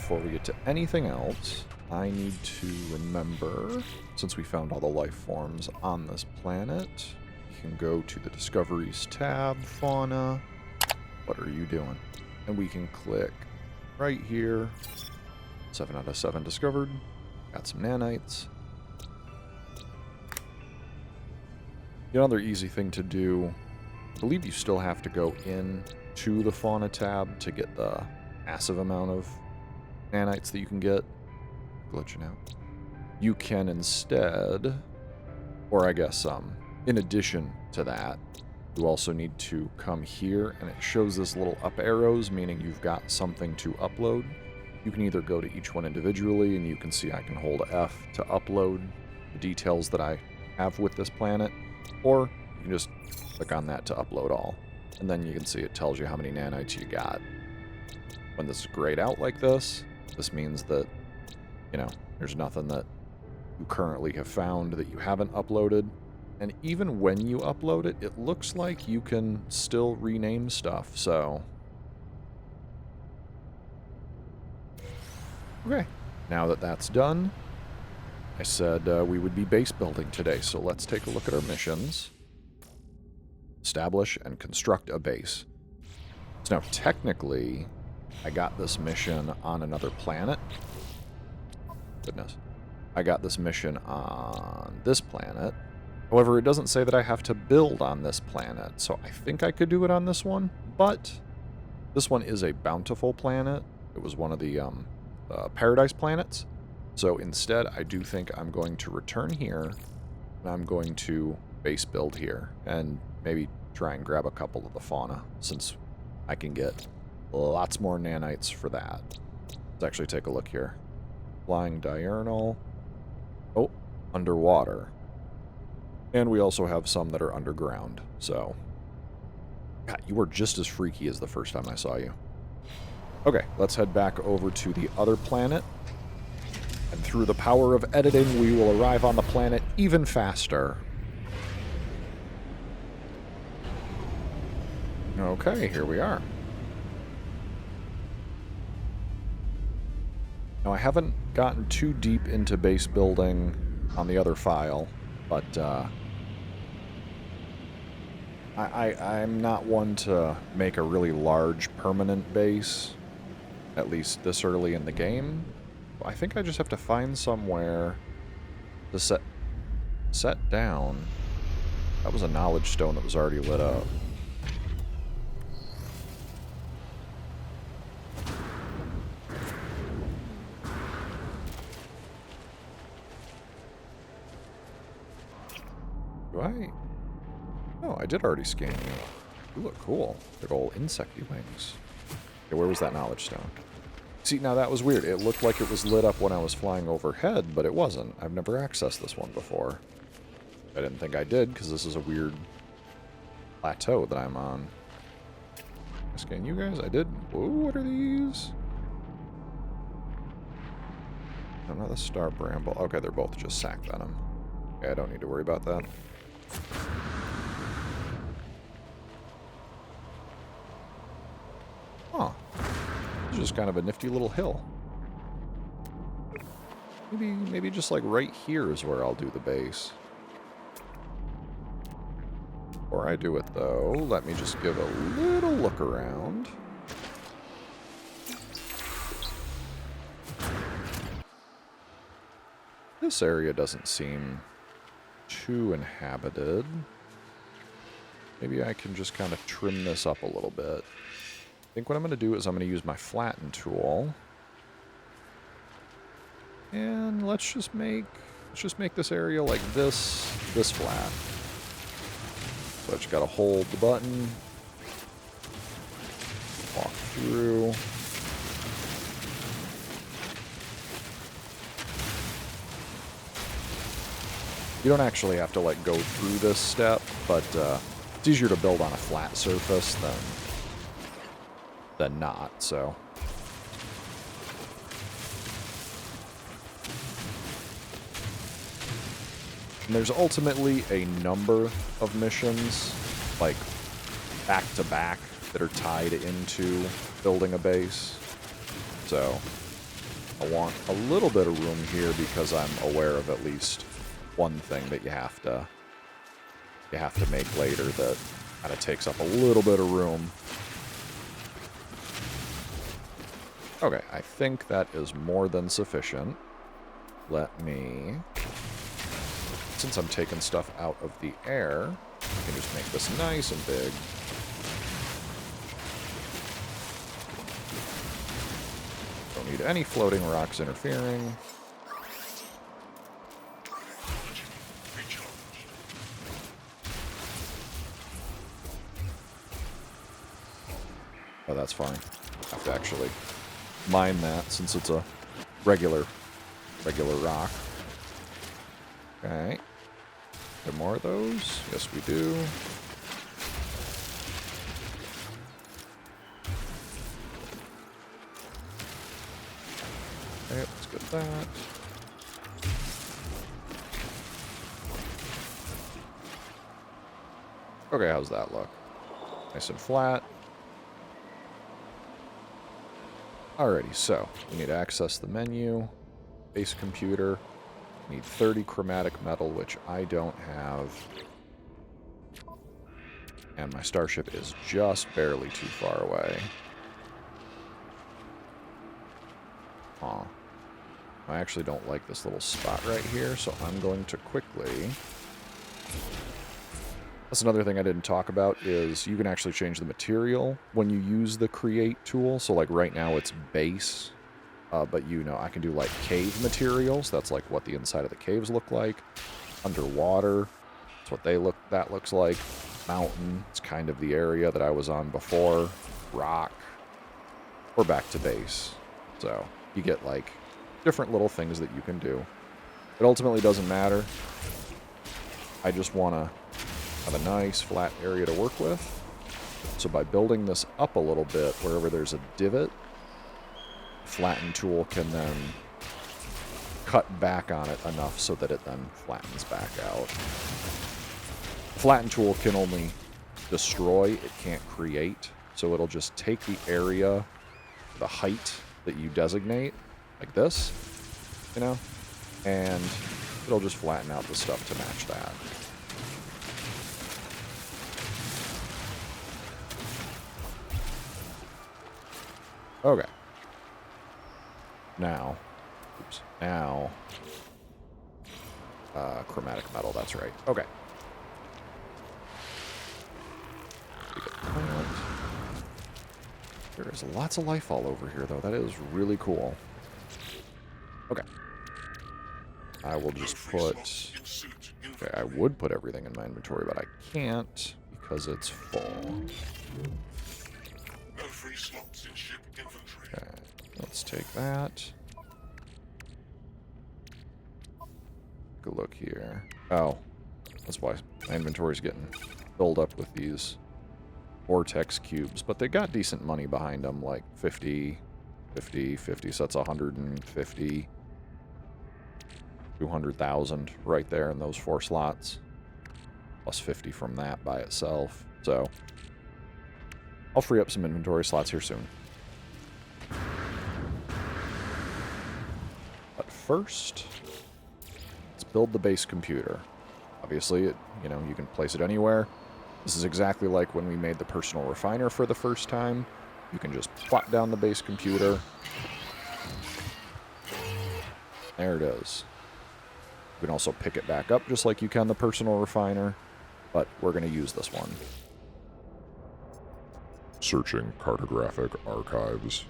before we get to anything else, I need to remember, since we found all the life forms on this planet, we can go to the Discoveries tab, Fauna. What are you doing? And we can click right here. 7 out of 7 discovered. Got some nanites. Another easy thing to do, I believe you still have to go in to the Fauna tab to get the massive amount of nanites that you can get. Glitching out. You can instead, or I guess in addition to that, you also need to come here, and it shows this little up arrows, meaning you've got something to upload. You can either go to each one individually, and you can see I can hold F to upload the details that I have with this planet, or you can just click on that to upload all. And then you can see it tells you how many nanites you got. When this is grayed out like this means that, you know, there's nothing that you currently have found that you haven't uploaded. And even when you upload it, it looks like you can still rename stuff, so... Okay, now that that's done, I said we would be base building today, so let's take a look at our missions. Establish and construct a base. So now, technically, I got this mission on another planet. Goodness. I got this mission on this planet. However, it doesn't say that I have to build on this planet, so I think I could do it on this one, but this one is a bountiful planet. It was one of the paradise planets, so instead I do think I'm going to return here, and I'm going to base build here, and maybe try and grab a couple of the fauna, since I can get lots more nanites for that. Let's actually take a look here. Flying diurnal. Oh, underwater. And we also have some that are underground, so... God, you were just as freaky as the first time I saw you. Okay, let's head back over to the other planet. And through the power of editing, we will arrive on the planet even faster. Okay, here we are. Now, I haven't gotten too deep into base building on the other file, but I'm not one to make a really large permanent base, at least this early in the game. I think I just have to find somewhere to set down. That was a knowledge stone that was already lit up. Do I? Oh, I did already scan you. You look cool. Big old insecty wings. Okay, where was that knowledge stone? See, now that was weird. It looked like it was lit up when I was flying overhead, but it wasn't. I've never accessed this one before. I didn't think I did, because this is a weird plateau that I'm on. I scan you guys? I did. Whoa, what are these? Another star bramble. Okay, they're both just sack venom. Okay, I don't need to worry about that. Huh. It's just kind of a nifty little hill. Maybe just like right here is where I'll do the base. Before I do it though, let me just give a little look around. This area doesn't seem too inhabited. Maybe I can just kind of trim this up a little bit. I think what I'm going to do is I'm going to use my flatten tool. And let's just make this area like this flat. So I just got to hold the button. Walk through. You don't actually have to like go through this step, but it's easier to build on a flat surface than not, so. And there's ultimately a number of missions, like back to back, that are tied into building a base. So I want a little bit of room here because I'm aware of at least one thing that you have to make later that kind of takes up a little bit of room. Okay, I think that is more than sufficient. Let me, since I'm taking stuff out of the air, I can just make this nice and big. Don't need any floating rocks interfering. Oh, that's fine. I have to actually mine that since it's a regular rock. Okay. There more of those? Yes, we do. Okay, let's get that. Okay, how's that look? Nice and flat. Alrighty, so we need to access the menu. Base computer. Need 30 chromatic metal, which I don't have. And my Starship is just barely too far away. Aw. I actually don't like this little spot right here, so I'm going to quickly... That's another thing I didn't talk about, is you can actually change the material when you use the create tool. So like right now it's base, but you know, I can do like cave materials. That's like what the inside of the caves look like. Underwater, that's what that looks like. Mountain, it's kind of the area that I was on before. Rock, or back to base. So you get like different little things that you can do. It ultimately doesn't matter. I just want to have a nice flat area to work with. So by building this up a little bit, wherever there's a divot, the flatten tool can then cut back on it enough so that it then flattens back out. The flatten tool can only destroy, it can't create. So it'll just take the area, the height that you designate, like this, you know, and it'll just flatten out the stuff to match that. Okay. Now, chromatic metal, that's right. Okay. There is lots of life all over here, though. That is really cool. Okay. I will just put... Okay, I would put everything in my inventory, but I can't because it's full. Okay, let's take that. Take a look here. Oh, that's why my inventory's getting filled up with these vortex cubes, but they got decent money behind them, like 50, 50, 50, so that's 150, 200,000 right there in those 4 slots, plus 50 from that by itself. So I'll free up some inventory slots here soon. But first, let's build the base computer. Obviously, you know, you can place it anywhere. This is exactly like when we made the personal refiner for the first time. You can just plop down the base computer. There it is. You can also pick it back up just like you can the personal refiner, but we're going to use this one. Searching cartographic archives.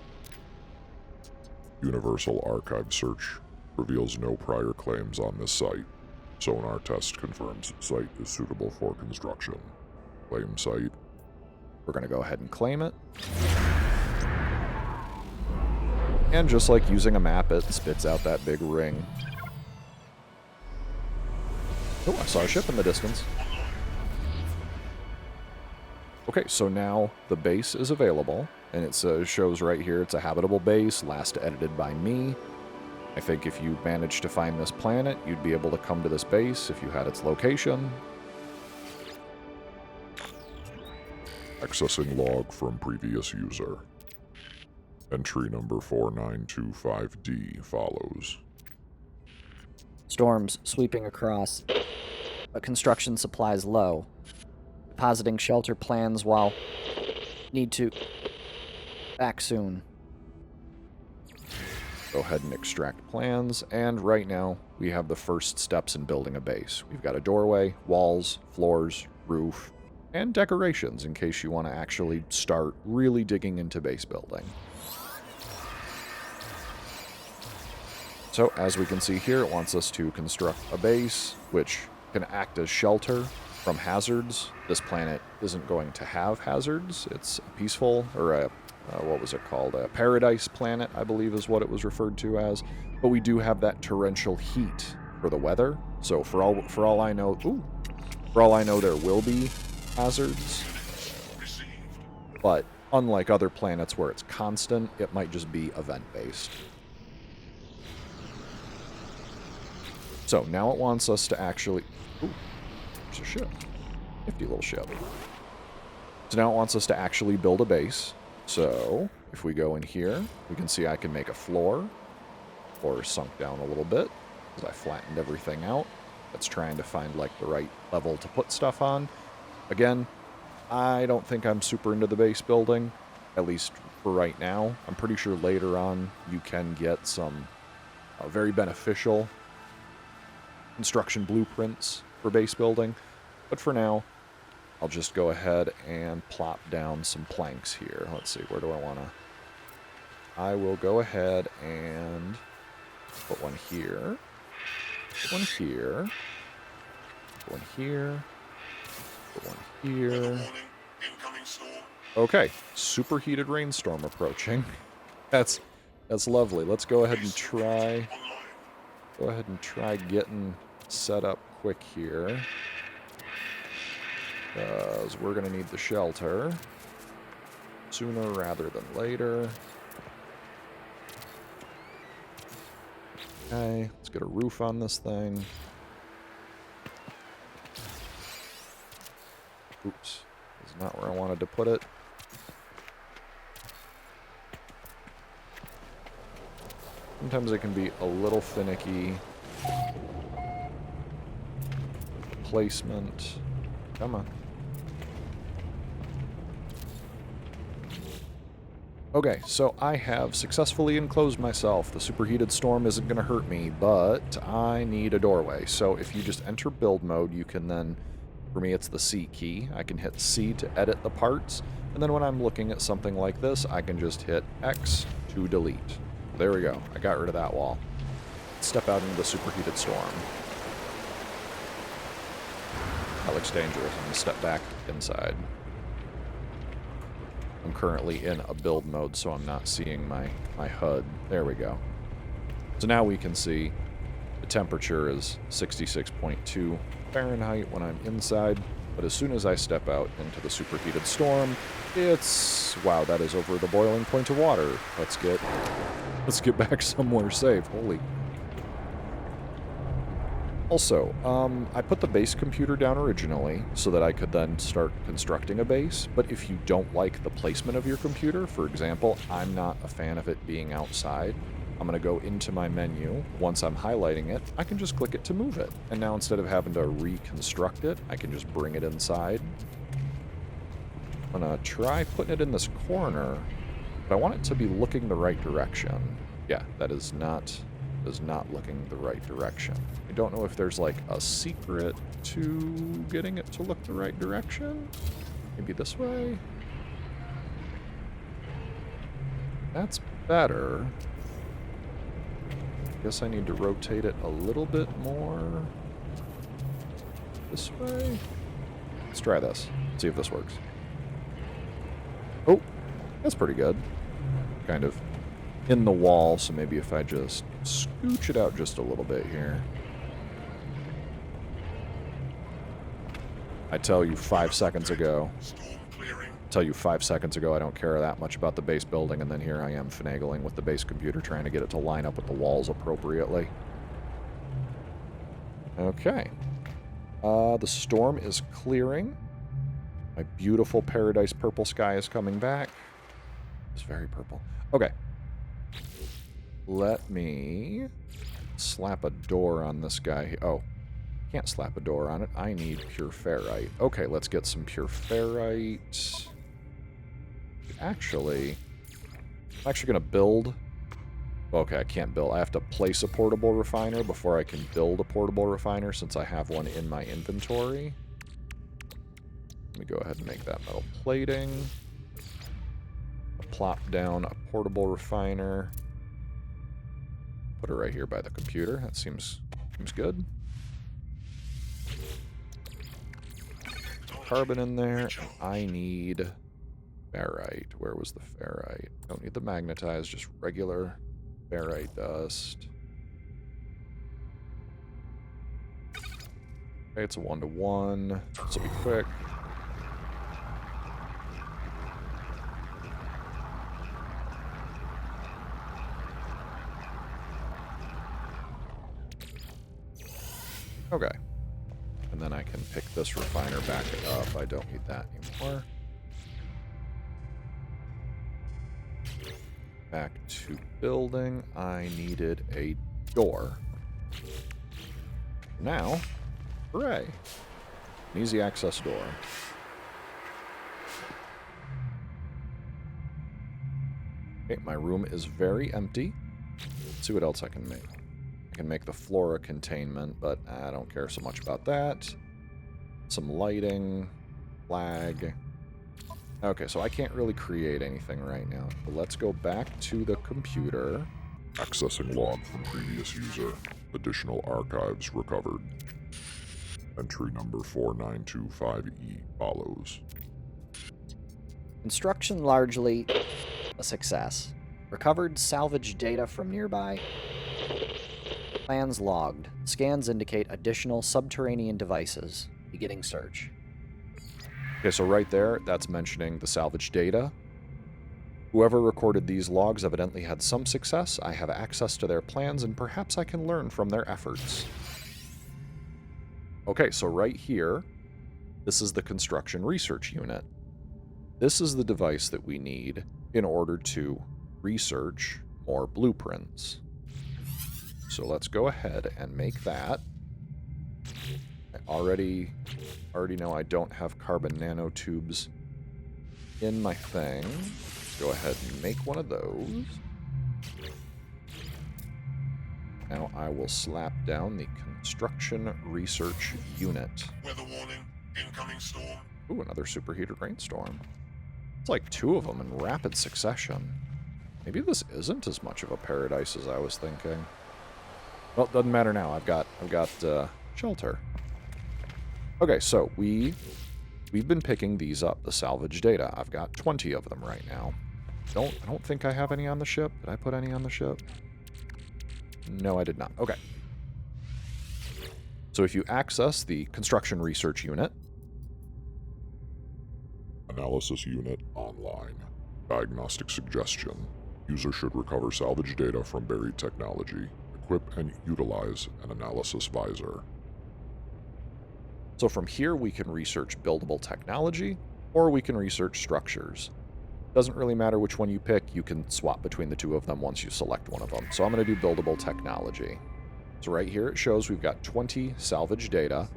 Universal Archive search reveals no prior claims on this site. Sonar test confirms site is suitable for construction. Claim site. We're going to go ahead and claim it. And just like using a map, it spits out that big ring. Oh, I saw a ship in the distance. Okay, so now the base is available, and it shows right here it's a habitable base, last edited by me. I think if you managed to find this planet, you'd be able to come to this base if you had its location. Accessing log from previous user. Entry number 4925D follows. Storms sweeping across, but construction supplies low. Depositing shelter plans while need to back soon. Go ahead and extract plans, and right now we have the first steps in building a base. We've got a doorway, walls, floors, roof, and decorations in case you want to actually start really digging into base building. So, as we can see here, it wants us to construct a base, which can act as shelter from hazards. This planet isn't going to have hazards. It's a peaceful, or a, what was it called? A paradise planet, I believe is what it was referred to as. But we do have that torrential heat for the weather. So for all I know, there will be hazards. But unlike other planets where it's constant, it might just be event-based. So now it wants us to actually... Ooh, there's a ship. Nifty little ship. So now it wants us to actually build a base. So if we go in here, we can see I can make a floor. Floor sunk down a little bit because I flattened everything out. That's trying to find like the right level to put stuff on. Again, I don't think I'm super into the base building, at least for right now. I'm pretty sure later on you can get some very beneficial construction blueprints for base building. But for now, I'll just go ahead and plop down some planks here. Let's see, where do I want to... I will go ahead and put one here. Put one here. Put one here. Put one here. Okay, superheated rainstorm approaching. That's lovely. Let's go ahead and try... Go ahead and try getting set up quick here. Because we're going to need the shelter sooner rather than later. Okay, let's get a roof on this thing. Oops, this is not where I wanted to put it. Sometimes it can be a little finicky. Placement. Come on. Okay, so I have successfully enclosed myself. The superheated storm isn't going to hurt me, but I need a doorway. So if you just enter build mode, you can then, for me it's the C key, I can hit C to edit the parts, and then when I'm looking at something like this, I can just hit X to delete. There we go. I got rid of that wall. Step out into the superheated storm. That looks dangerous. I'm going to step back inside. I'm currently in a build mode, so I'm not seeing my HUD. There we go. So now we can see the temperature is 66.2 Fahrenheit when I'm inside, but as soon as I step out into the superheated storm, it's... Wow, that is over the boiling point of water. Let's get back somewhere safe. Holy... Also, I put the base computer down originally so that I could then start constructing a base, but if you don't like the placement of your computer, for example, I'm not a fan of it being outside, I'm going to go into my menu. Once I'm highlighting it, I can just click it to move it. And now instead of having to reconstruct it, I can just bring it inside. I'm going to try putting it in this corner, but I want it to be looking the right direction. Yeah, that is not looking the right direction. I don't know if there's like a secret to getting it to look the right direction. Maybe this way. That's better. Guess I need to rotate it a little bit more. This way. Let's try this. See if this works. Oh, that's pretty good. Kind of in the wall, so maybe if I just scooch it out just a little bit here. I tell you 5 seconds ago, I don't care that much about the base building, and then here I am finagling with the base computer trying to get it to line up with the walls appropriately. Okay. The storm is clearing. My beautiful paradise purple sky is coming back. It's very purple. Okay. Let me slap a door on this guy. Oh, can't slap a door on it. I need pure ferrite. Okay, let's get some pure ferrite. Actually, I'm actually going to build... Okay, I can't build. I have to place a portable refiner before I can build a portable refiner since I have one in my inventory. Let me go ahead and make that metal plating. I'll plop down a portable refiner. Put it right here by the computer. That seems good. Carbon in there. I need ferrite. Where was the ferrite? Don't need the magnetized, just regular ferrite dust. Okay, it's a 1-to-1. This will be quick. Okay. And then I can pick this refiner back up. I don't need that anymore. Back to building. I needed a door. Now, hooray. An easy access door. Okay, my room is very empty. Let's see what else I can make. I can make the flora containment, but I don't care so much about that. Some lighting, flag. Okay, so I can't really create anything right now. But let's go back to the computer. Accessing log from previous user. Additional archives recovered. Entry number 4925E follows. Construction largely a success. Recovered salvage data from nearby. Plans logged. Scans indicate additional subterranean devices. Beginning search. Okay, so right there, that's mentioning the salvage data. Whoever recorded these logs evidently had some success. I have access to their plans, and perhaps I can learn from their efforts. Okay, so right here, this is the construction research unit. This is the device that we need in order to research more blueprints. So let's go ahead and make that. I already know I don't have carbon nanotubes in my thing. Go ahead and make one of those. Now I will slap down the construction research unit. Weather warning, incoming storm. Ooh, another superheated rainstorm. It's like 2 of them in rapid succession. Maybe this isn't as much of a paradise as I was thinking. Well, it doesn't matter now. I've got shelter. Okay, so we've been picking these up, the salvage data. I've got 20 of them right now. I don't think I have any on the ship. Did I put any on the ship? No, I did not. Okay. So if you access the construction research unit. Analysis unit online. Diagnostic suggestion. User should recover salvage data from buried technology. Equip and utilize an analysis visor. So from here we can research buildable technology, or we can research structures. Doesn't really matter which one you pick, you can swap between the 2 of them once you select one of them. So I'm going to do buildable technology. So right here it shows we've got 20 salvage data,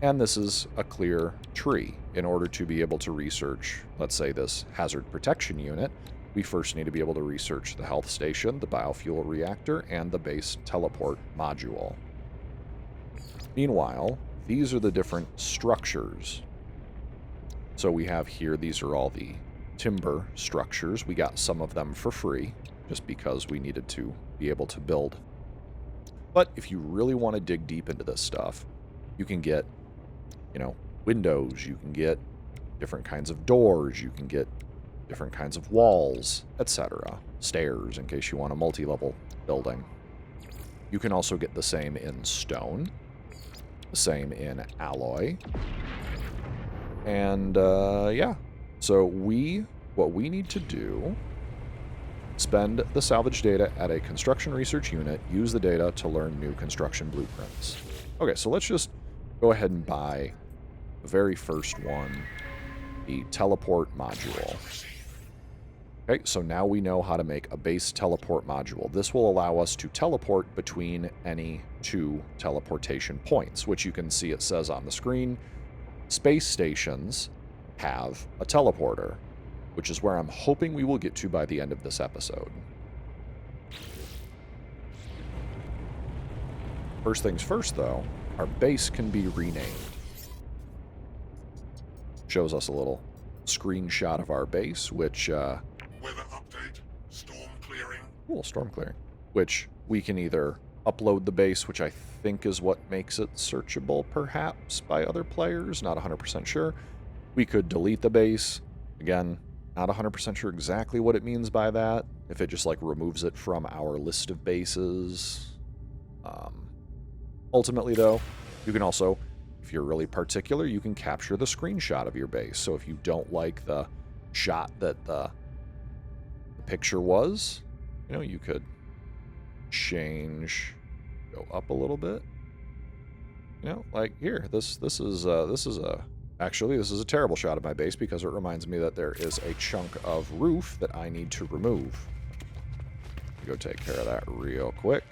and this is a clear tree. In order to be able to research, let's say, this hazard protection unit, we first need to be able to research the health station, the biofuel reactor, and the base teleport module. Meanwhile, these are the different structures. So we have here, these are all the timber structures. We got some of them for free, just because we needed to be able to build. But if you really want to dig deep into this stuff, you can get, windows, you can get different kinds of doors, you can get different kinds of walls, etc. Stairs, in case you want a multi-level building. You can also get the same in stone, the same in alloy. And, yeah. So what we need to do, spend the salvage data at a construction research unit, use the data to learn new construction blueprints. Okay, so let's just go ahead and buy the very first one, the teleport module. Okay, so now we know how to make a base teleport module. This will allow us to teleport between any two teleportation points, which you can see it says on the screen. Space stations have a teleporter, which is where I'm hoping we will get to by the end of this episode. First things first, though, our base can be renamed. Shows us a little screenshot of our base, which... Weather update. Storm clearing. Cool, storm clearing. Which we can either upload the base, which I think is what makes it searchable, perhaps, by other players. Not 100% sure. We could delete the base. Again, not 100% sure exactly what it means by that. If it just, like, removes it from our list of bases. Ultimately, though, you can also, if you're really particular, you can capture the screenshot of your base. So if you don't like the shot that the picture was, you know, you could change, go up a little bit. You know, like here, this is actually this is a terrible shot of my base because it reminds me that there is a chunk of roof that I need to remove. Go take care of that real quick.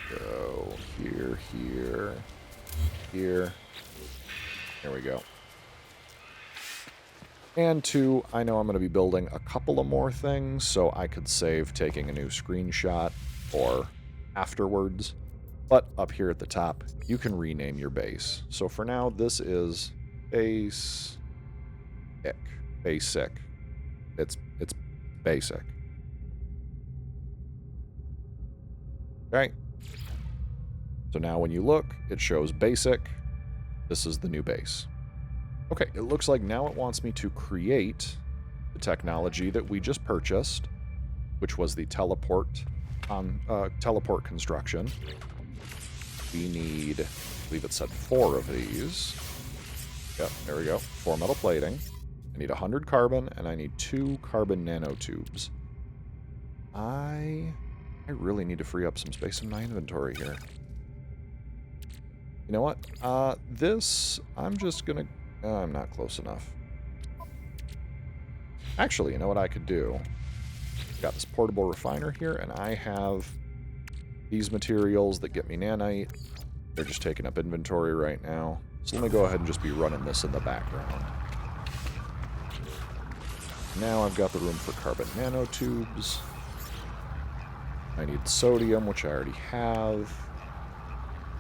Go here, here, here. There we go. And two, I know I'm going to be building a couple of more things, so I could save taking a new screenshot or afterwards. But up here at the top, you can rename your base. So for now, this is Base-ic. Base-ic. It's basic. Okay. So now when you look, it shows basic. This is the new base. Okay, it looks like now it wants me to create the technology that we just purchased, which was the teleport construction. We need, I believe it said 4 of these. Yep, there we go. 4 metal plating. I need 100 carbon, and I need 2 carbon nanotubes. I really need to free up some space in my inventory here. You know what? This, I'm just gonna... I'm not close enough. Actually, you know what I could do? Got this portable refiner here, and I have these materials that get me nanite. They're just taking up inventory right now. So let me go ahead and just be running this in the background. Now I've got the room for carbon nanotubes. I need sodium, which I already have.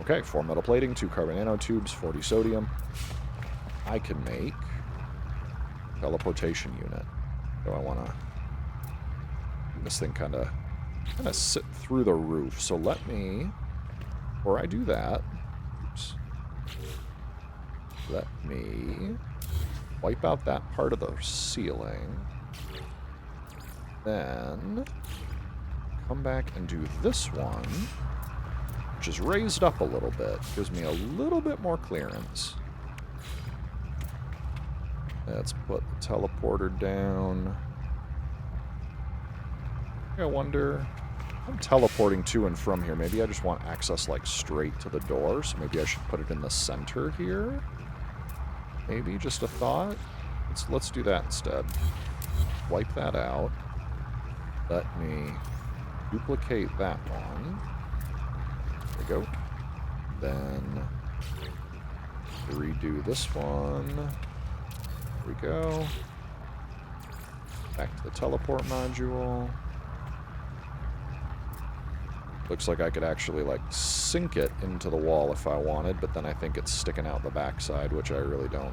Okay, 4 metal plating, 2 carbon nanotubes, 40 sodium. I can make teleportation unit. So I want to this thing kind of sit through the roof. So let me, before I do that, oops, let me wipe out that part of the ceiling. Then come back and do this one, which is raised up a little bit. Gives me a little bit more clearance. Let's put the teleporter down. I wonder, I'm teleporting to and from here. Maybe I just want access like straight to the door, so maybe I should put it in the center here. Maybe just a thought. Let's do that instead. Wipe that out. Let me duplicate that one. There we go. Then redo this one. There we go. Back to the teleport module. Looks like I could actually like sink it into the wall if I wanted, but then I think it's sticking out the backside, which I really don't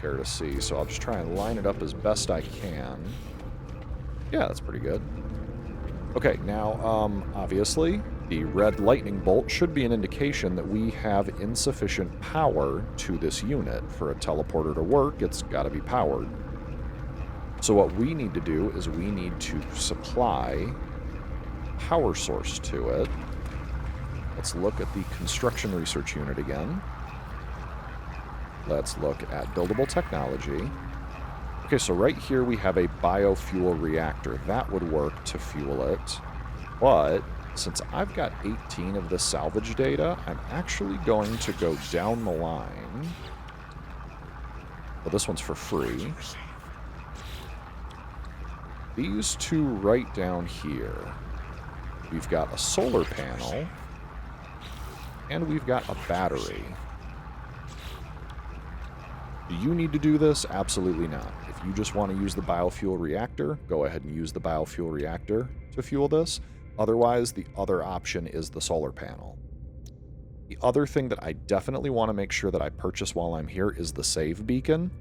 care to see. So I'll just try and line it up as best I can. Yeah, that's pretty good. Okay, now obviously the red lightning bolt should be an indication that we have insufficient power to this unit. For a teleporter to work, it's got to be powered. So what we need to do is we need to supply power source to it. Let's look at the construction research unit again. Let's look at buildable technology. Okay, so right here we have a biofuel reactor. That would work to fuel it. But since I've got 18 of the salvage data, I'm actually going to go down the line. Well, this one's for free. these two right down here, we've got a solar panel, and we've got a battery. Do you need to do this? Absolutely not. If you just want to use the biofuel reactor, go ahead and use the biofuel reactor to fuel this. Otherwise, the other option is the solar panel. The other thing that I definitely want to make sure that I purchase while I'm here is the save beacon.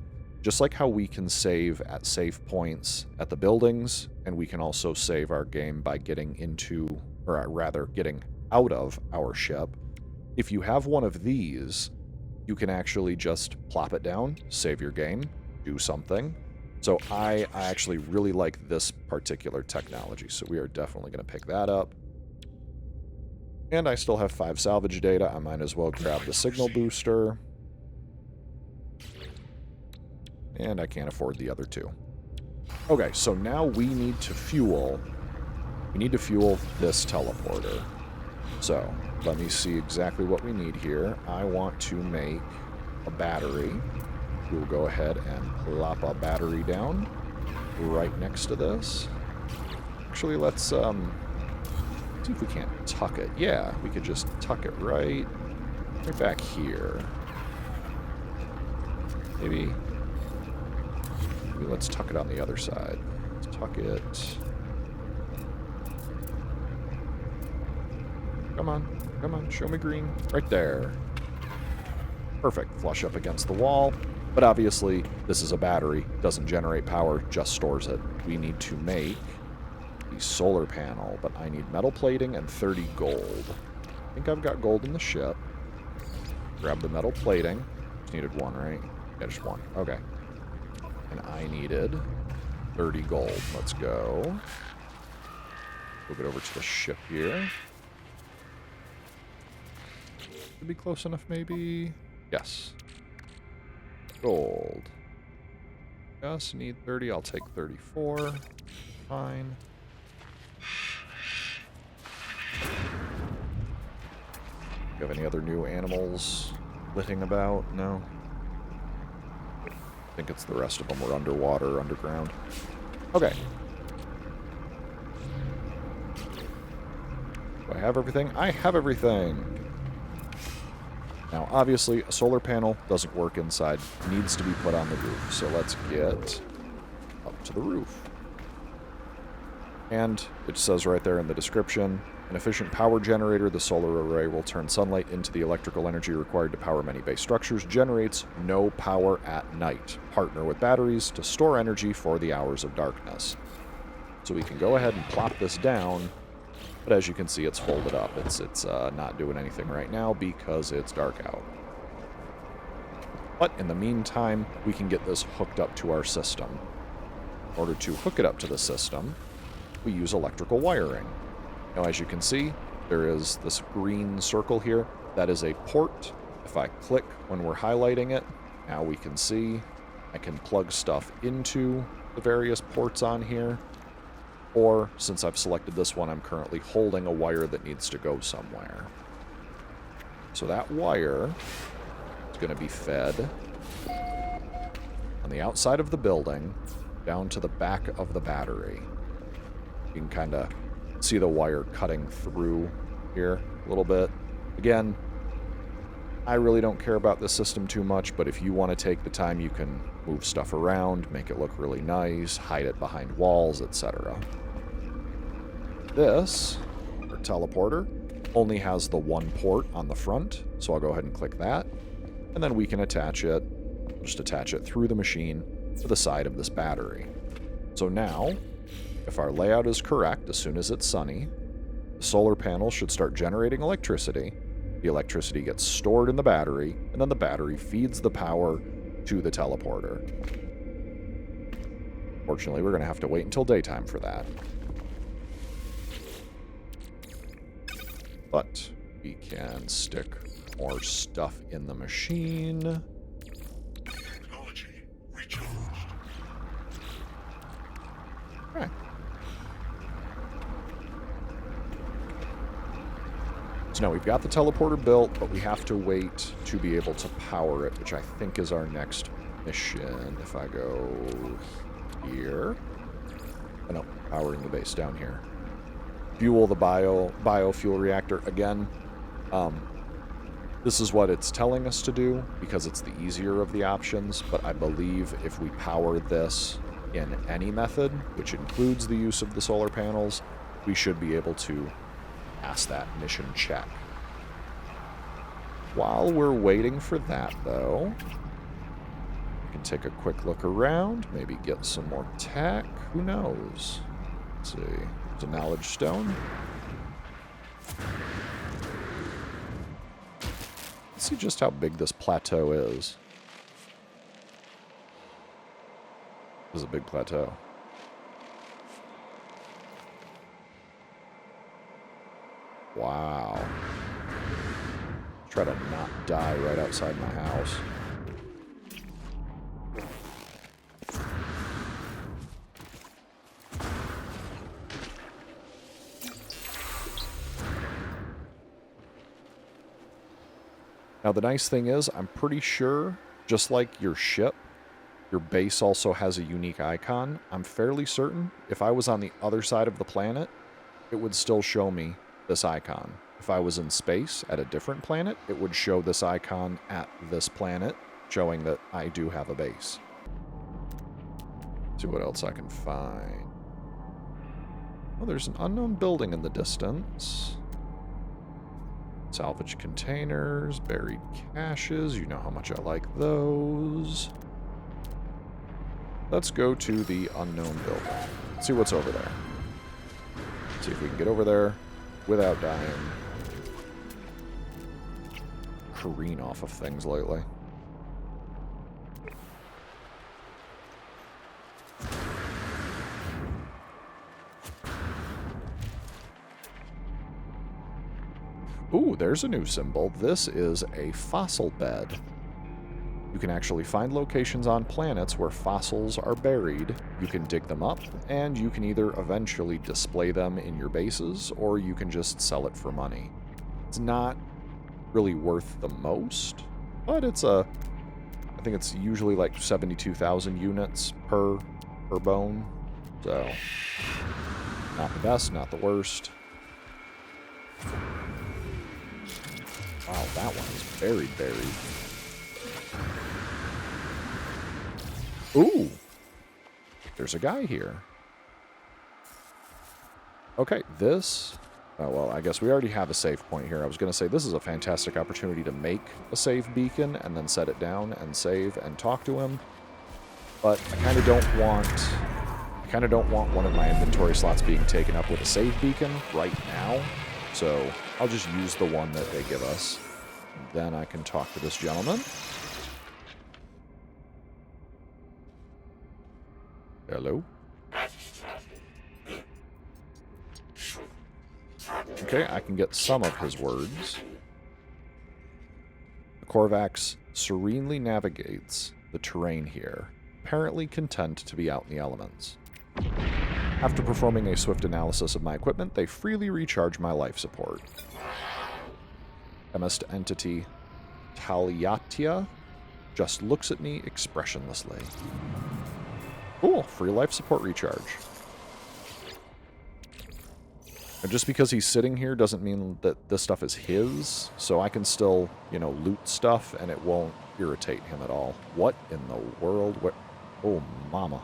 Just like how we can save at save points at the buildings, and we can also save our game by getting into, or rather getting out of our ship. If you have one of these, you can actually just plop it down, save your game, do something. So I actually really like this particular technology, so we are definitely going to pick that up. And I still have 5 salvage data. I might as well grab the signal booster. And I can't afford the other 2. Okay, so now we need to fuel. We need to fuel this teleporter. So, let me see exactly what we need here. I want to make a battery. We'll go ahead and plop a battery down right next to this. Actually, let's see if we can't tuck it. Yeah, we could just tuck it right back here. Maybe let's tuck it on the other side. Let's tuck it. Come on, show me green. Right there. Perfect, flush up against the wall. But obviously, this is a battery, doesn't generate power, just stores it. We need to make the solar panel, but I need metal plating and 30 gold. I think I've got gold in the ship. Grab the metal plating. Just needed 1, right? Yeah, just 1. Okay. And I needed 30 gold. Let's go. Move it over to the ship here. Should be close enough, maybe? Yes. Gold. Just need 30. I'll take 34. Fine. Do you have any other new animals flitting about? No? I think it's the rest of them were underwater, underground. Okay. Do I have everything? I have everything! Now, obviously, a solar panel doesn't work inside. It needs to be put on the roof. So let's get up to the roof. And it says right there in the description, an efficient power generator, the solar array will turn sunlight into the electrical energy required to power many base structures, generates no power at night. Partner with batteries to store energy for the hours of darkness. So we can go ahead and plop this down, but as you can see, it's folded up. It's not doing anything right now because it's dark out. But in the meantime, we can get this hooked up to our system. In order to hook it up to the system, we use electrical wiring. Now, as you can see, there is this green circle here. That is a port. If I click when we're highlighting it, now we can see I can plug stuff into the various ports on here. Or, since I've selected this one, I'm currently holding a wire that needs to go somewhere. So that wire is going to be fed on the outside of the building down to the back of the battery. You can kind of see the wire cutting through here a little bit. Again, I really don't care about this system too much, but if you want to take the time, you can move stuff around, make it look really nice, hide it behind walls, etc. This, our teleporter, only has the one port on the front, so I'll go ahead and click that, and then we can attach it, just attach it through the machine to the side of this battery. So now, if our layout is correct, as soon as it's sunny, the solar panel should start generating electricity. The electricity gets stored in the battery, and then the battery feeds the power to the teleporter. Fortunately, we're going to have to wait until daytime for that. But we can stick more stuff in the machine. Technology recharged. Okay. So now we've got the teleporter built, but we have to wait to be able to power it, which I think is our next mission. If I go here, No, powering the base down here. Fuel the biofuel reactor again. This is what it's telling us to do because it's the easier of the options, but I believe if we power this in any method, which includes the use of the solar panels, we should be able to pass that mission check. While we're waiting for that, though, we can take a quick look around, maybe get some more tech. Who knows? Let's see. There's a knowledge stone. Let's see just how big this plateau is. This is a big plateau. Wow. Try to not die right outside my house. Now the nice thing is, I'm pretty sure, just like your ship, your base also has a unique icon. I'm fairly certain if I was on the other side of the planet, it would still show me this icon. If I was in space at a different planet, it would show this icon at this planet, showing that I do have a base. Let's see what else I can find. Oh, there's an unknown building in the distance. Salvage containers, buried caches. You know how much I like those. Let's go to the unknown building. See what's over there. See if we can get over there without dying. Careen off of things lately. Ooh, there's a new symbol. This is a fossil bed. You can actually find locations on planets where fossils are buried. You can dig them up, and you can either eventually display them in your bases, or you can just sell it for money. It's not really worth the most, but it's I think it's usually like 72,000 units per bone. So, not the best, not the worst. Wow, that one is buried. Ooh! There's a guy here. Okay, this... Oh, well, I guess we already have a save point here. I was going to say, this is a fantastic opportunity to make a save beacon and then set it down and save and talk to him. But I kind of don't want one of my inventory slots being taken up with a save beacon right now. So I'll just use the one that they give us. Then I can talk to this gentleman. Hello? Okay, I can get some of his words. The Corvax serenely navigates the terrain here, apparently content to be out in the elements. After performing a swift analysis of my equipment, they freely recharge my life support. Chemist entity Taliatia just looks at me expressionlessly. Cool, free life support recharge. And just because he's sitting here doesn't mean that this stuff is his, so I can still, you know, loot stuff and it won't irritate him at all. What in the world? What? Oh, mama.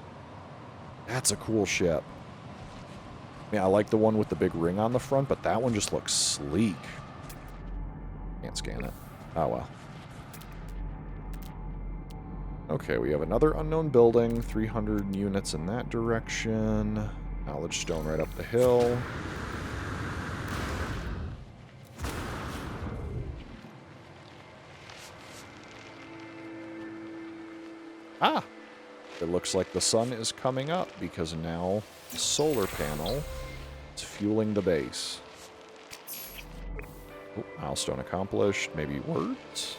That's a cool ship. Yeah, I like the one with the big ring on the front, but that one just looks sleek. Can't scan it. Oh, well. Okay, we have another unknown building. 300 units in that direction. Knowledge stone right up the hill. Ah! It looks like the sun is coming up because now the solar panel is fueling the base. Oh, milestone accomplished. Maybe words?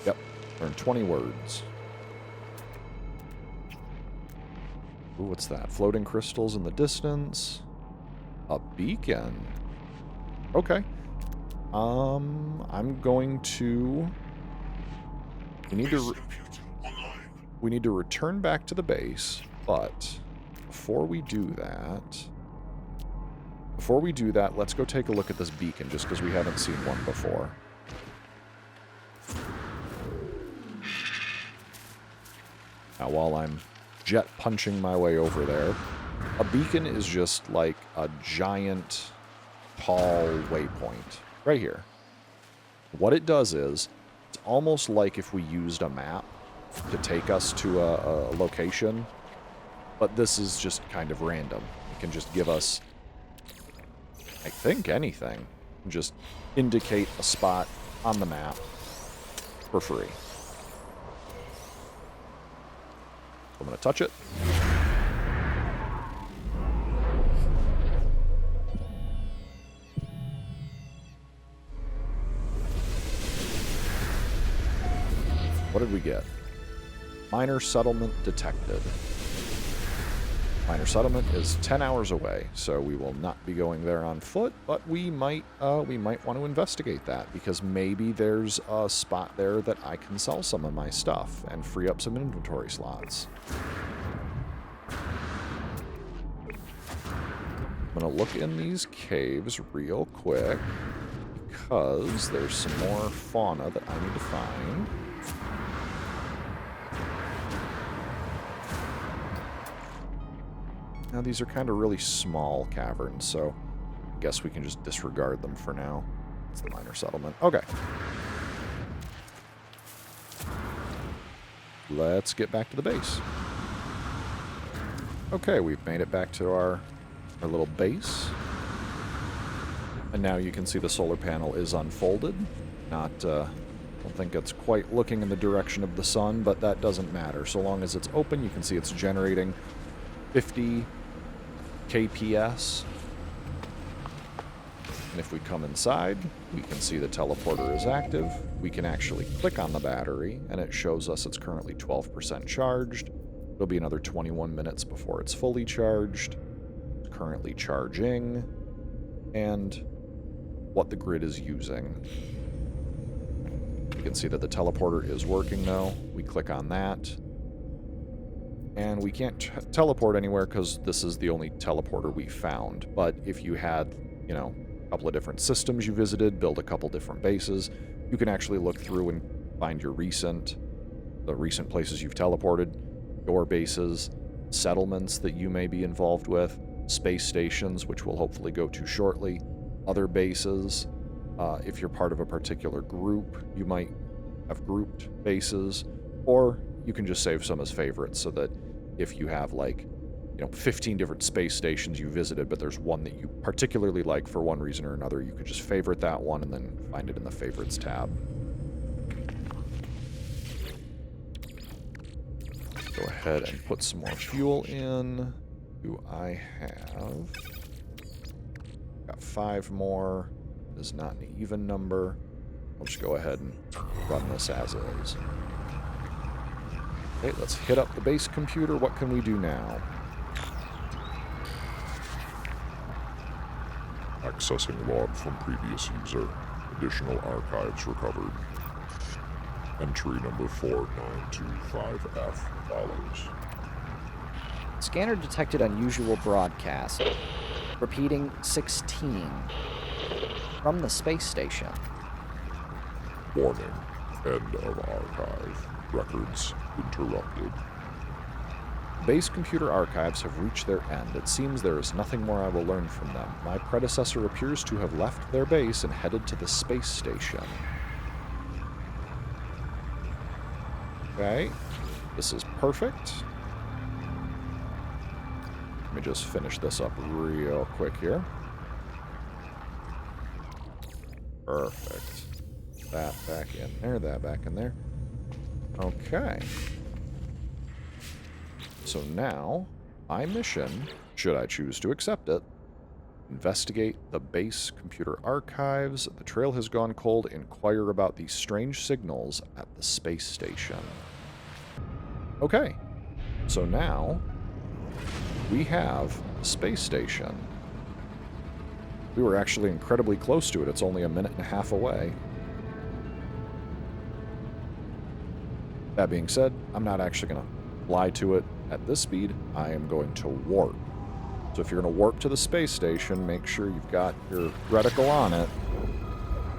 Yep. Earned 20 words. Ooh, what's that? Floating crystals in the distance. A beacon. Okay. I'm going to... We need to return back to the base, but before we do that, let's go take a look at this beacon, just because we haven't seen one before. Now, while I'm jet punching my way over there, a beacon is just like a giant, tall waypoint right here. What it does is, it's almost like if we used a map to take us to a location, but this is just kind of random. It can just give us, I think, anything. Just indicate a spot on the map for free. I'm going to touch it. What did we get? Minor settlement detected. Minor settlement is 10 hours away, so we will not be going there on foot, but we might want to investigate that, because maybe there's a spot there that I can sell some of my stuff and free up some inventory slots. I'm going to look in these caves real quick, because there's some more fauna that I need to find. Now, these are kind of really small caverns, so I guess we can just disregard them for now. It's the minor settlement. Okay. Let's get back to the base. Okay, we've made it back to our little base. And now you can see the solar panel is unfolded. I don't think it's quite looking in the direction of the sun, but that doesn't matter. So long as it's open, you can see it's generating 50 KPS. And if we come inside, we can see the teleporter is active. We can actually click on the battery, and it shows us it's currently 12% charged. It'll be another 21 minutes before it's fully charged. It's currently charging, and what the grid is using. You can see that the teleporter is working, though. We click on that. And we can't teleport anywhere because this is the only teleporter we found. But if you had, you know, a couple of different systems you visited, build a couple different bases, you can actually look through and find the recent places you've teleported, your bases, settlements that you may be involved with, space stations, which we'll hopefully go to shortly, other bases. If you're part of a particular group, you might have grouped bases, or you can just save some as favorites so that if you have, like, you know, 15 different space stations you visited, but there's one that you particularly like for one reason or another, you could just favorite that one and then find it in the favorites tab. Go ahead and put some more fuel in. Do I have... Got 5 more. It is not an even number. I'll just go ahead and run this as is. Okay, let's hit up the base computer. What can we do now? Accessing log from previous user. Additional archives recovered. Entry number 4925F follows. Scanner detected unusual broadcast. Repeating 16. From the space station. Warning. End of archive. Records interrupted. Base computer archives have reached their end. It seems there is nothing more I will learn from them. My predecessor appears to have left their base and headed to the space station. Okay. This is perfect. Let me just finish this up real quick here. Perfect. That back in there, that back in there. Okay. So now, my mission, should I choose to accept it, investigate the base computer archives. The trail has gone cold. Inquire about the strange signals at the space station. Okay. So now, we have the space station. We were actually incredibly close to it. It's only a minute and a half away. That being said, I'm not actually going to fly to it at this speed, I am going to warp. So if you're going to warp to the space station, make sure you've got your reticle on it.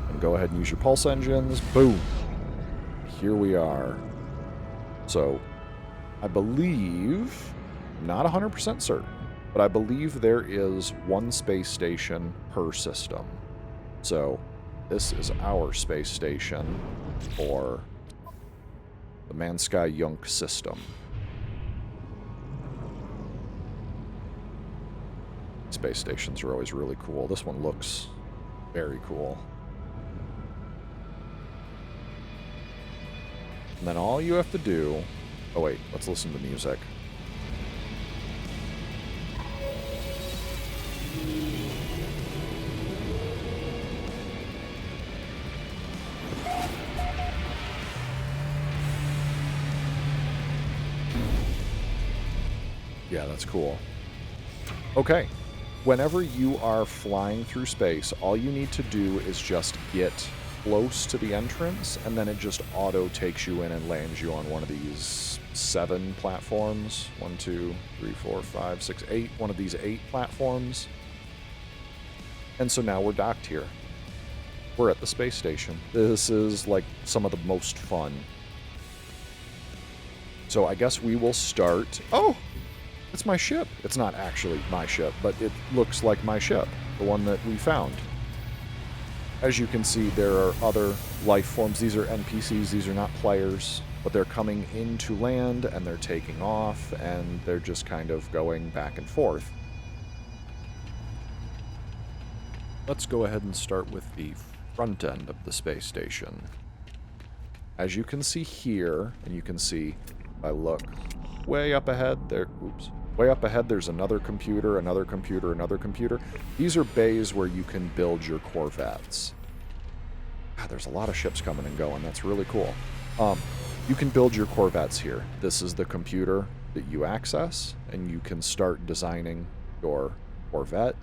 And go ahead and use your pulse engines. Boom. Here we are. So, I believe, not 100% certain, but I believe there is one space station per system. So, this is our space station for the Manskij-Yunk system. Space stations are always really cool. This one looks very cool. And then all you have to do... Oh wait, let's listen to music. Yeah, that's cool. Okay. Whenever you are flying through space, all you need to do is just get close to the entrance, and then it just auto takes you in and lands you on one of these 7 platforms. 1, 2, 3, 4, 5, 6, 8. One of these 8 platforms. And so now we're docked here. We're at the space station. This is like some of the most fun. So I guess we will start... Oh! It's my ship. It's not actually my ship, but it looks like my ship, the one that we found. As you can see, there are other life forms. These are NPCs. These are not players, but they're coming into land, and they're taking off, and they're just kind of going back and forth. Let's go ahead and start with the front end of the space station. As you can see here, and you can see, if I look way up ahead, there, oops. Way up ahead, there's another computer, another computer, another computer. These are bays where you can build your Corvettes. God, there's a lot of ships coming and going. That's really cool. You can build your Corvettes here. This is the computer that you access, and you can start designing your Corvette.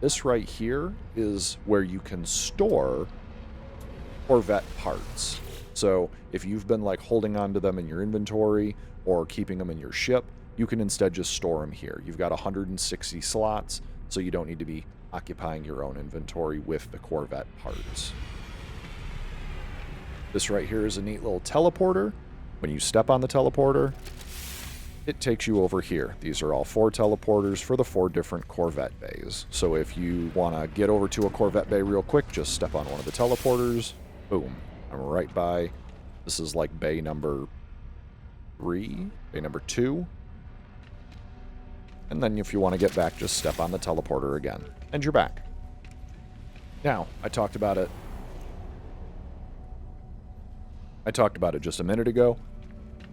This right here is where you can store Corvette parts. So if you've been like holding on to them in your inventory or keeping them in your ship, you can instead just store them here. You've got 160 slots, so you don't need to be occupying your own inventory with the Corvette parts. This right here is a neat little teleporter. When you step on the teleporter, it takes you over here. These are all 4 teleporters for the 4 different Corvette bays. So if you want to get over to a Corvette bay real quick, just step on one of the teleporters. Boom. I'm right by... This is like bay number 3, bay number 2. And then if you want to get back, just step on the teleporter again. And you're back. Now, I talked about it just a minute ago,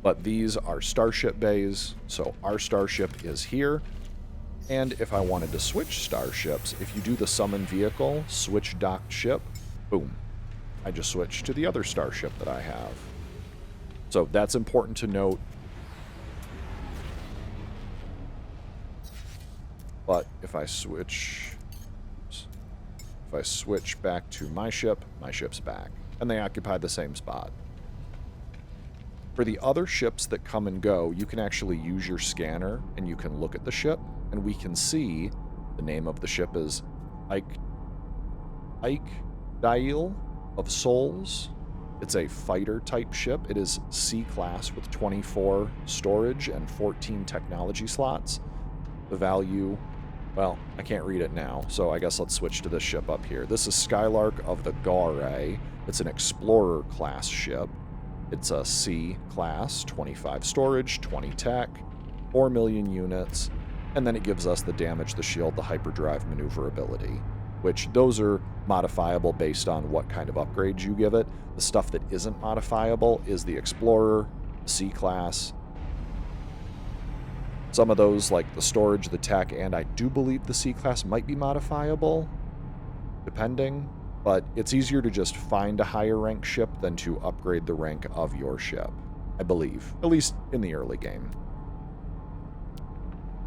but these are Starship bays, so our Starship is here. And if I wanted to switch Starships, if you do the summon vehicle, switch docked ship, boom. I just switch to the other Starship that I have. So that's important to note. But if I switch back to my ship's back. And they occupy the same spot. For the other ships that come and go, you can actually use your scanner and you can look at the ship, and we can see the name of the ship is Dail of Souls. It's a fighter type ship. It is C-class with 24 storage and 14 technology slots. The value... Well, I can't read it now, so I guess let's switch to this ship up here. This is Skylark of the Gare. It's an Explorer-class ship. It's a C-class, 25 storage, 20 tech, 4 million units, and then it gives us the damage, the shield, the hyperdrive maneuverability, which those are modifiable based on what kind of upgrades you give it. The stuff that isn't modifiable is the Explorer, C-class. Some of those, like the storage, the tech, and I do believe the C-class might be modifiable, depending, but it's easier to just find a higher rank ship than to upgrade the rank of your ship, I believe, at least in the early game.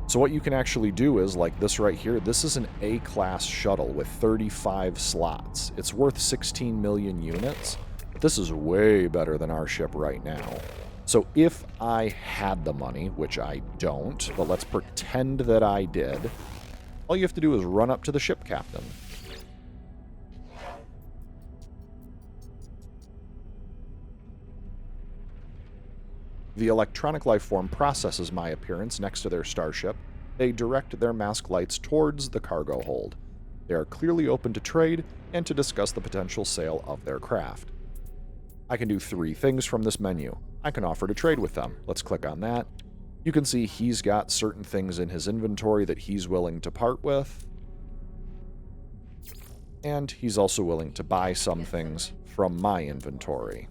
So what you can actually do is, like this right here, this is an A-class shuttle with 35 slots. It's worth 16 million units, but this is way better than our ship right now. So if I had the money, which I don't, but let's pretend that I did, all you have to do is run up to the ship captain. The electronic life form processes my appearance next to their starship. They direct their mask lights towards the cargo hold. They are clearly open to trade and to discuss the potential sale of their craft. I can do 3 things from this menu. I can offer to trade with them. Let's click on that. You can see he's got certain things in his inventory that he's willing to part with. And he's also willing to buy some things from my inventory.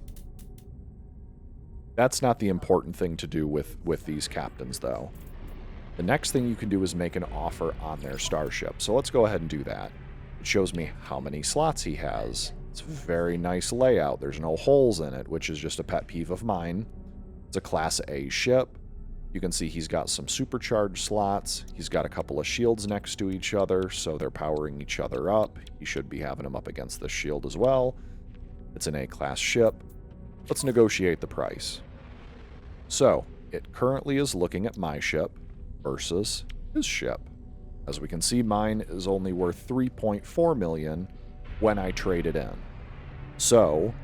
That's not the important thing to do with these captains, though. The next thing you can do is make an offer on their starship. So let's go ahead and do that. It shows me how many slots he has. It's a very nice layout. There's no holes in it, which is just a pet peeve of mine. It's a Class A ship. You can see he's got some supercharged slots. He's got a couple of shields next to each other, so they're powering each other up. He should be having them up against this shield as well. It's an A-class ship. Let's negotiate the price. So, it currently is looking at my ship versus his ship. As we can see, mine is only worth 3.4 million when I trade it in. So,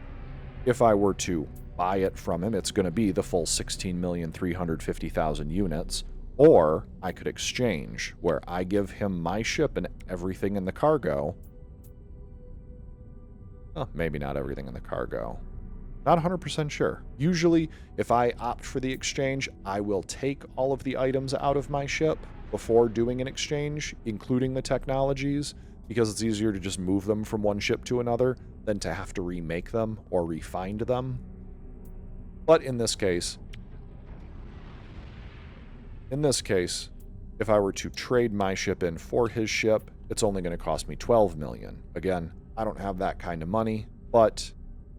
if I were to buy it from him, it's going to be the full 16,350,000 units, or I could exchange, where I give him my ship and everything in the cargo. Well, maybe not everything in the cargo. Not 100% sure. Usually, if I opt for the exchange, I will take all of the items out of my ship before doing an exchange, including the technologies, because it's easier to just move them from one ship to another than to have to remake them or refind them. But in this case, if I were to trade my ship in for his ship, it's only going to cost me 12 million. Again, I don't have that kind of money, but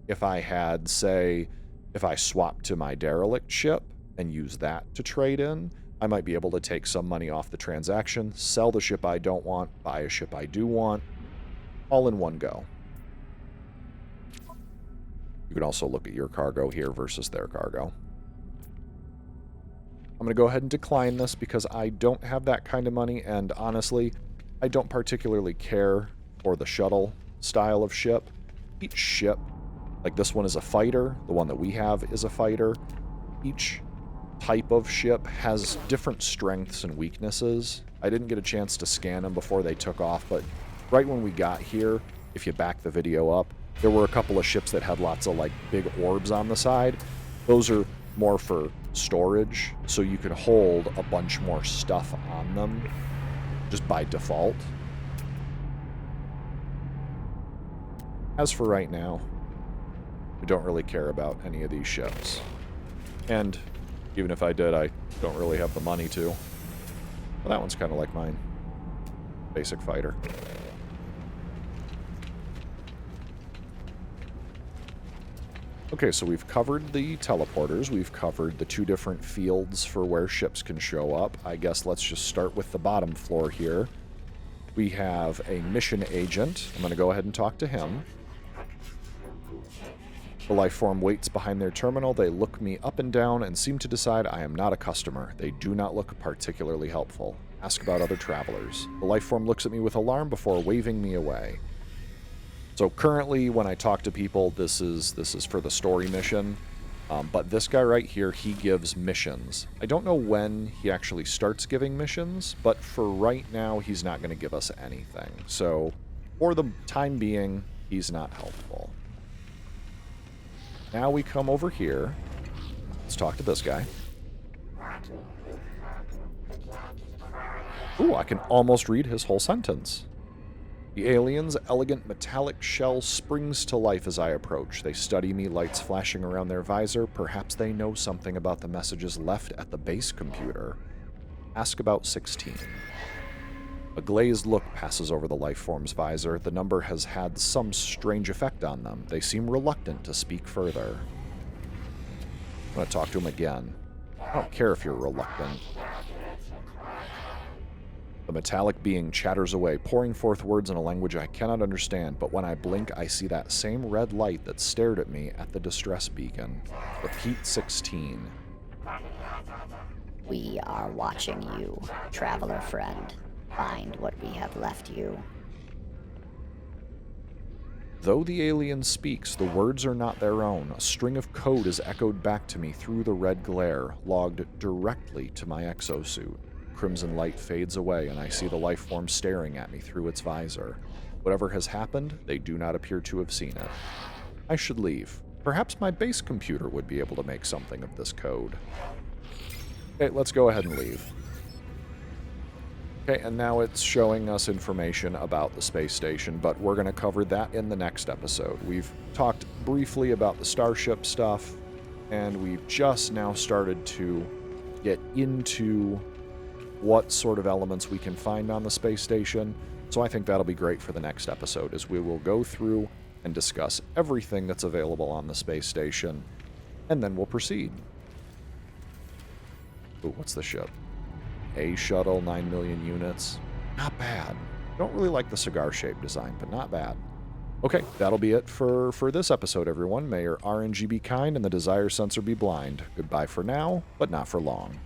if I had, say, if I swapped to my derelict ship and use that to trade in, I might be able to take some money off the transaction, sell the ship I don't want, buy a ship I do want, all in one go. You can also look at your cargo here versus their cargo. I'm going to go ahead and decline this because I don't have that kind of money, and honestly, I don't particularly care for the shuttle style of ship. Each ship, like this one is a fighter, the one that we have is a fighter. Each type of ship has different strengths and weaknesses. I didn't get a chance to scan them before they took off, but right when we got here, if you back the video up, there were a couple of ships that had lots of like big orbs on the side. Those are more for storage, so you could hold a bunch more stuff on them just by default. As for right now, I don't really care about any of these ships. And even if I did, I don't really have the money to. Well, that one's kind of like mine. Basic fighter. Okay, so we've covered the teleporters. We've covered the 2 different fields for where ships can show up. I guess let's just start with the bottom floor here. We have a mission agent. I'm going to go ahead and talk to him. The life form waits behind their terminal. They look me up and down and seem to decide I am not a customer. They do not look particularly helpful. Ask about other travelers. The life form looks at me with alarm before waving me away. So currently, when I talk to people, this is for the story mission. But this guy right here, he gives missions. I don't know when he actually starts giving missions, but for right now, he's not going to give us anything. So for the time being, he's not helpful. Now we come over here. Let's talk to this guy. Ooh, I can almost read his whole sentence. The alien's elegant metallic shell springs to life as I approach. They study me, lights flashing around their visor. Perhaps they know something about the messages left at the base computer. Ask about 16. A glazed look passes over the life form's visor. The number has had some strange effect on them. They seem reluctant to speak further. I'm going to talk to him again. I don't care if you're reluctant. The metallic being chatters away, pouring forth words in a language I cannot understand, but when I blink, I see that same red light that stared at me at the distress beacon. Repeat 16. We are watching you, traveler friend. Find what we have left you. Though the alien speaks, the words are not their own. A string of code is echoed back to me through the red glare, logged directly to my exosuit. Crimson light fades away, and I see the life form staring at me through its visor. Whatever has happened, they do not appear to have seen it. I should leave. Perhaps my base computer would be able to make something of this code. Okay, let's go ahead and leave. Okay, and now it's showing us information about the space station, but we're going to cover that in the next episode. We've talked briefly about the Starship stuff, and we've just now started to get into what sort of elements we can find on the space station. So I think that'll be great for the next episode, as we will go through and discuss everything that's available on the space station, and then we'll proceed. Ooh, what's the ship? A shuttle, 9 million units. Not bad. Don't really like the cigar-shaped design, but not bad. Okay, that'll be it for this episode, everyone. May your RNG be kind and the desire sensor be blind. Goodbye for now, but not for long.